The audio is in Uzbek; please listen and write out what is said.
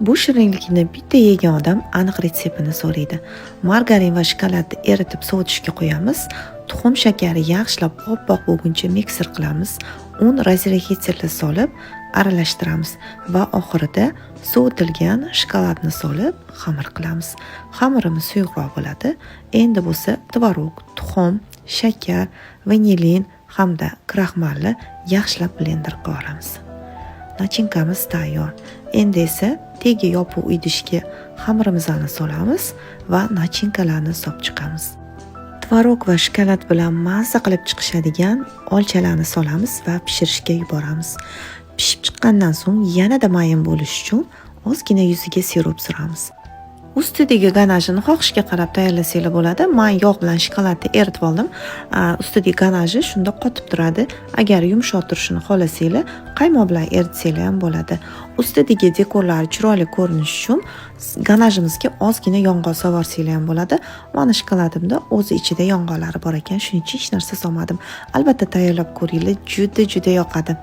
Bu shirinlikni bitta yegan odam aniq retseptini so'raydi. Margarin va shokoladni eritib sovutishga qo'yamiz. Tuxum shakari yaxshilab oppoq bo'lguncha mikser qilamiz. Un razrexitserga solib aralashtiramiz va oxirida sovitilgan shokoladni solib xamir qilamiz. Xamirimiz suyuqroq bo'ladi. Endi bo'lsa tvorog, tuxum, shakar, vanilin hamda kraxmalni yaxshilab blender qilib olamiz. Nachinkamiz tayyor. Endi esa tegi yopiq idishga xamirimizni solamiz va nachinkalarni solib chiqamiz. Tvorog va shokolad bilan mazza qilib chiqishadigan olchalarni solamiz va pishirishga yuboramiz. Pishib chiqqandan so'ng yanada mayin bo'lish uchun ozgina yuziga sirup suramiz. Ustidagi ganajini xohishga qarab tayyorlasanglar bo'ladi. Men yog' bilan shokoladni eritib oldim. Ustidagi ganaji shunda qotib turadi. Agar yumshoq turishini xohlasanglar, qaymoq bilan eritsangiz ham bo'ladi. Ustidagi dekorlar chiroyli ko'rinish uchun ganajimizga ozgina yong'oq sovorsanglar ham bo'ladi. Mana shokoladimda o'zi ichida yong'oqlari bor ekan, shuning uchun hech narsa solmadim. Albatta tayyorlab ko'ringlar, juda yoqadi.